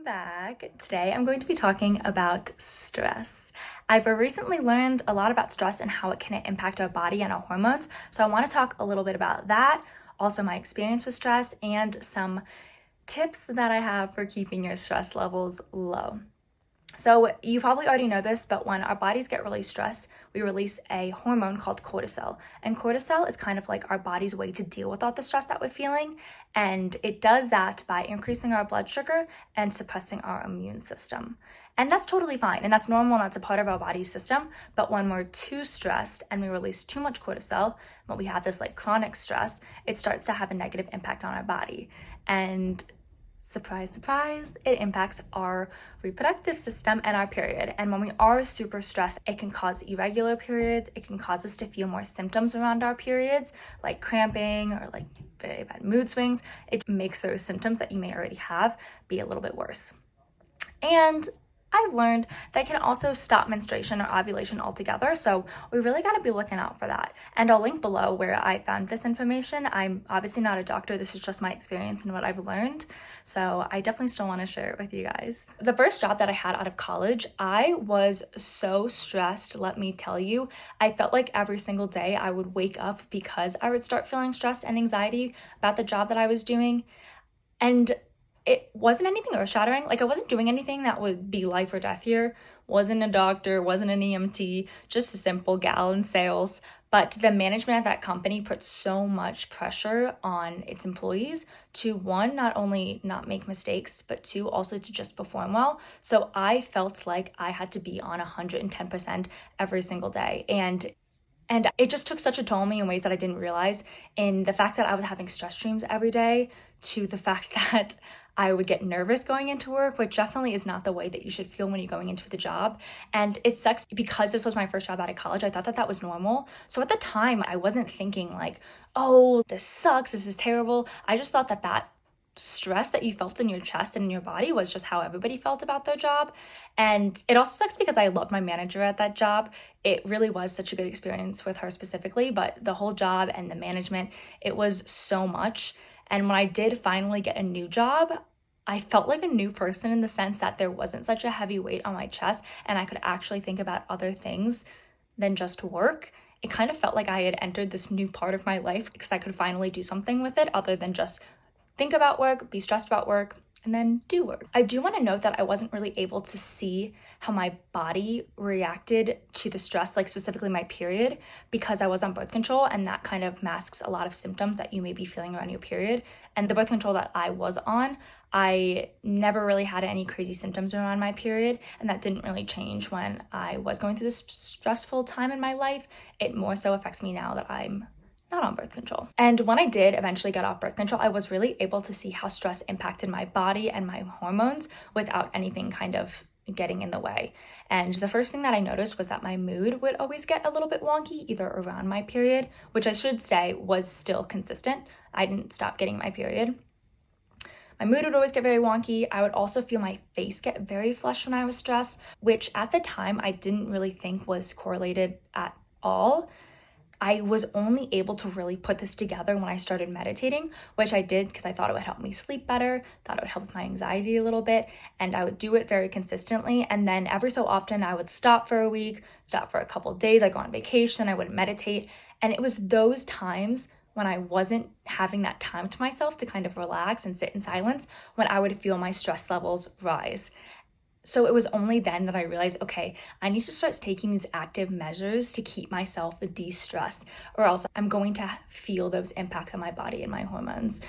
back. Today I'm going to be talking about stress. I've recently learned a lot about stress and how it can impact our body and our hormones. So I want to talk a little bit about that, also my experience with stress, and some tips that I have for keeping your stress levels low. So you probably already know this, but when our bodies get really stressed, we release a hormone called cortisol. And cortisol is kind of like our body's way to deal with all the stress that we're feeling. And it does that by increasing our blood sugar and suppressing our immune system. And that's totally fine. And that's normal. And that's a part of our body's system. But when we're too stressed and we release too much cortisol, when we have this like chronic stress, it starts to have a negative impact on our body. And surprise, surprise, it impacts our reproductive system and our period. And when we are super stressed, it can cause irregular periods. It can cause us to feel more symptoms around our periods, like cramping or like very bad mood swings. It makes those symptoms that you may already have be a little bit worse. And I've learned that it can also stop menstruation or ovulation altogether, so we really got to be looking out for that. And I'll link below where I found this information. I'm obviously not a doctor, this is just my experience and what I've learned, so I definitely still want to share it with you guys. The first job that I had out of college, I was so stressed, let me tell you. I felt like every single day I would wake up because I would start feeling stress and anxiety about the job that I was doing. And it wasn't anything earth-shattering. Like, I wasn't doing anything that would be life or death here. Wasn't a doctor, wasn't an EMT, just a simple gal in sales. But the management at that company put so much pressure on its employees to, one, not only not make mistakes, but two, also to just perform well. So I felt like I had to be on 110% every single day. And it just took such a toll on me in ways that I didn't realize. In the fact that I was having stress dreams every day, to the fact that I would get nervous going into work, which definitely is not the way that you should feel when you're going into the job. And it sucks because this was my first job out of college. I thought that that was normal. So at the time, I wasn't thinking like, oh, this sucks, this is terrible. I just thought that that stress that you felt in your chest and in your body was just how everybody felt about their job. And it also sucks because I loved my manager at that job. It really was such a good experience with her specifically, but the whole job and the management, it was so much. And when I did finally get a new job, I felt like a new person in the sense that there wasn't such a heavy weight on my chest and I could actually think about other things than just work. It kind of felt like I had entered this new part of my life because I could finally do something with it other than just think about work, be stressed about work, and then do work. I do want to note that I wasn't really able to see how my body reacted to the stress, like specifically my period, because I was on birth control, and that kind of masks a lot of symptoms that you may be feeling around your period. And the birth control that I was on, I never really had any crazy symptoms around my period, and that didn't really change when I was going through this stressful time in my life. It more so affects me now that I'm not on birth control. And when I did eventually get off birth control, I was really able to see how stress impacted my body and my hormones without anything kind of getting in the way. And the first thing that I noticed was that my mood would always get a little bit wonky, either around my period, which I should say was still consistent. I didn't stop getting my period. My mood would always get very wonky. I would also feel my face get very flushed when I was stressed, which at the time I didn't really think was correlated at all. I was only able to really put this together when I started meditating, which I did because I thought it would help me sleep better, thought it would help with my anxiety a little bit, and I would do it very consistently. And then every so often I would stop for a week, stop for a couple of days, I'd go on vacation, I would meditate. And it was those times when I wasn't having that time to myself to kind of relax and sit in silence when I would feel my stress levels rise. So it was only then that I realized, okay, I need to start taking these active measures to keep myself de-stressed, or else I'm going to feel those impacts on my body and my hormones.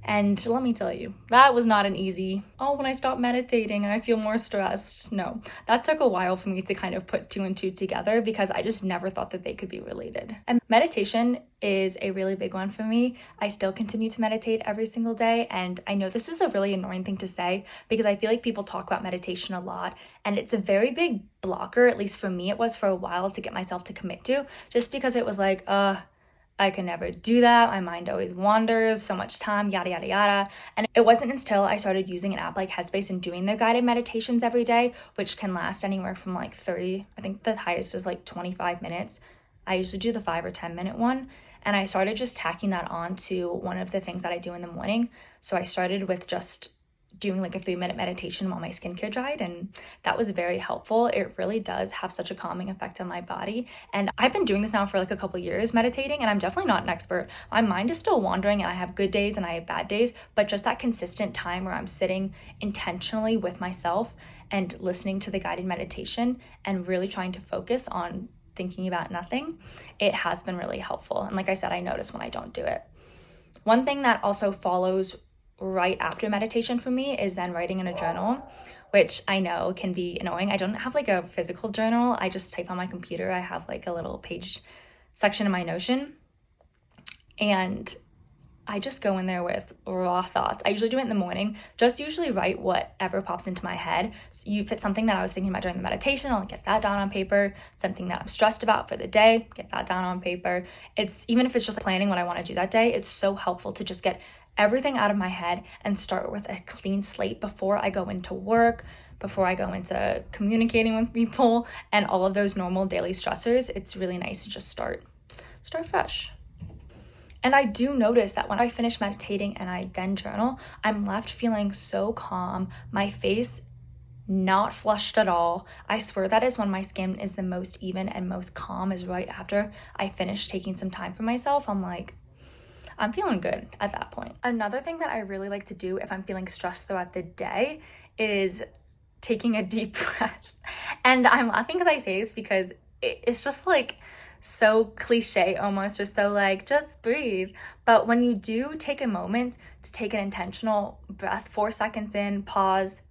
And let me tell you, that was not an easy, oh, when I stop meditating and I feel more stressed. No, that took a while for me to kind of put two and two together because I just never thought that they could be related. And meditation is a really big one for me. I still continue to meditate every single day. And I know this is a really annoying thing to say because I feel like people talk about meditation a lot and it's a very big blocker, at least for me it was for a while, to get myself to commit to, just because it was like, I can never do that. My mind always wanders, so much time, yada, yada, yada. And it wasn't until I started using an app like Headspace and doing their guided meditations every day, which can last anywhere from like 30, I think the highest is like 25 minutes. I usually do the 5 or 10 minute one. And I started just tacking that on to one of the things that I do in the morning. So I started with just doing like a 3-minute meditation while my skincare dried, and that was very helpful. It really does have such a calming effect on my body, and I've been doing this now for like a couple years, meditating, and I'm definitely not an expert. My mind is still wandering, and I have good days and I have bad days, but just that consistent time where I'm sitting intentionally with myself and listening to the guided meditation and really trying to focus on thinking about nothing, it has been really helpful. And like I said, I notice when I don't do it. One thing that also follows right after meditation for me is then writing in a journal, which I know can be annoying. I don't have like a physical journal. I just type on my computer. I have like a little page section in my Notion, and I just go in there with raw thoughts. I usually do it in the morning, just usually write whatever pops into my head. So if it's something that I was thinking about during the meditation, I'll get that down on paper. Something that I'm stressed about for the day, get that down on paper. It's even if it's just planning what I want to do that day, it's so helpful to just get everything out of my head and start with a clean slate before I go into work, before I go into communicating with people and all of those normal daily stressors. It's really nice to just start fresh. And I do notice that when I finish meditating and I then journal, I'm left feeling so calm, my face not flushed at all. I swear that is when my skin is the most even and most calm, is right after I finish taking some time for myself. I'm feeling good at that point. Another thing that I really like to do if I'm feeling stressed throughout the day is taking a deep breath. And I'm laughing because I say this because it's just like so cliche almost, or so like just breathe. But when you do take a moment to take an intentional breath, 4 seconds in, pause,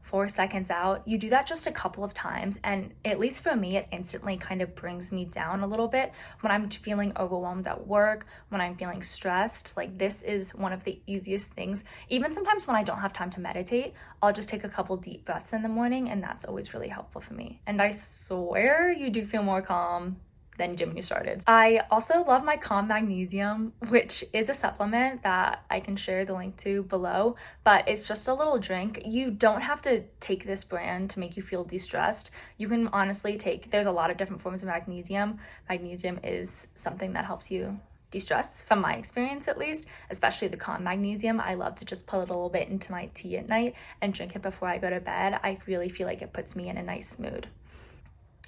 4 seconds out, you do that just a couple of times, and at least for me, it instantly kind of brings me down a little bit when I'm feeling overwhelmed at work, when I'm feeling stressed. Like, this is one of the easiest things. Even sometimes when I don't have time to meditate, I'll just take a couple deep breaths in the morning, and that's always really helpful for me. And I swear you do feel more calm than you did when you started. I also love my Calm Magnesium, which is a supplement that I can share the link to below, but it's just a little drink. You don't have to take this brand to make you feel de-stressed. You can honestly there's a lot of different forms of magnesium. Magnesium is something that helps you de-stress, from my experience at least, especially the Calm Magnesium. I love to just put a little bit into my tea at night and drink it before I go to bed. I really feel like it puts me in a nice mood.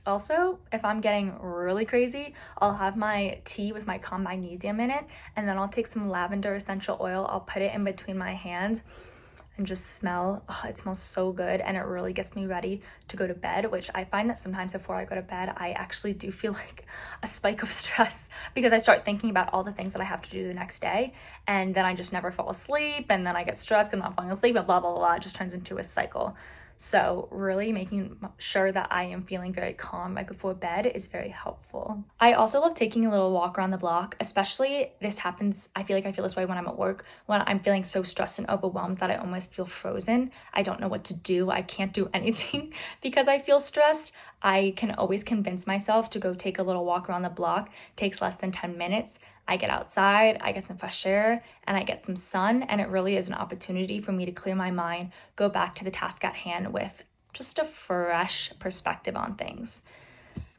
Also, if I'm getting really crazy, I'll have my tea with my Calm Magnesium in it, and then I'll take some lavender essential oil, I'll put it in between my hands and just smell. Oh, it smells so good, and it really gets me ready to go to bed, which I find that sometimes before I go to bed, I actually do feel like a spike of stress because I start thinking about all the things that I have to do the next day, and then I just never fall asleep, and then I get stressed and I'm not falling asleep, and blah, blah, blah. It just turns into a cycle. So really making sure that I am feeling very calm right before bed is very helpful. I also love taking a little walk around the block, especially this happens, I feel this way when I'm at work, when I'm feeling so stressed and overwhelmed that I almost feel frozen. I don't know what to do. I can't do anything because I feel stressed. I can always convince myself to go take a little walk around the block. It takes less than 10 minutes. I get outside, I get some fresh air, and I get some sun, and it really is an opportunity for me to clear my mind, go back to the task at hand with just a fresh perspective on things.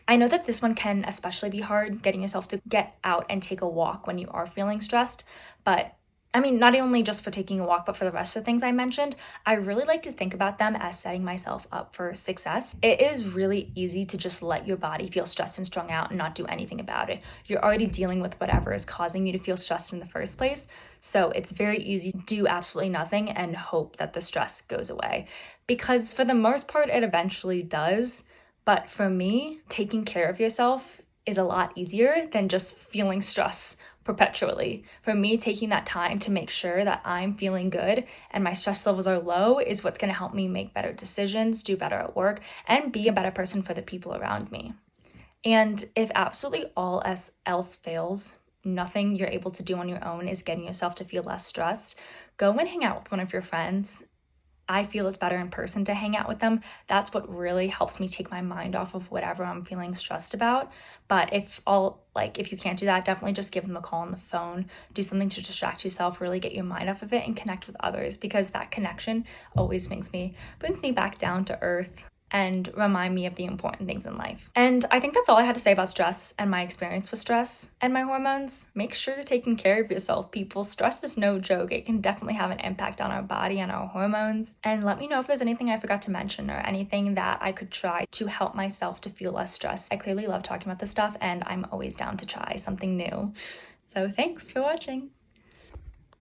I know that this one can especially be hard, getting yourself to get out and take a walk when you are feeling stressed, but not only just for taking a walk, but for the rest of the things I mentioned, I really like to think about them as setting myself up for success. It is really easy to just let your body feel stressed and strung out and not do anything about it. You're already dealing with whatever is causing you to feel stressed in the first place. So it's very easy to do absolutely nothing and hope that the stress goes away. Because for the most part, it eventually does. But for me, taking care of yourself is a lot easier than just feeling stress perpetually. For me, taking that time to make sure that I'm feeling good and my stress levels are low is what's going to help me make better decisions, do better at work, and be a better person for the people around me. And if absolutely all else fails, nothing you're able to do on your own is getting yourself to feel less stressed, go and hang out with one of your friends. I feel it's better in person to hang out with them. That's what really helps me take my mind off of whatever I'm feeling stressed about. But if you can't do that, definitely just give them a call on the phone, do something to distract yourself, really get your mind off of it and connect with others, because that connection always brings me back down to earth. and remind me of the important things in life. And I think that's all I had to say about stress and my experience with stress and my hormones. Make sure you're taking care of yourself, people. Stress is no joke. It can definitely have an impact on our body and our hormones. And let me know if there's anything I forgot to mention or anything that I could try to help myself to feel less stressed. I clearly love talking about this stuff, and I'm always down to try something new. So thanks for watching.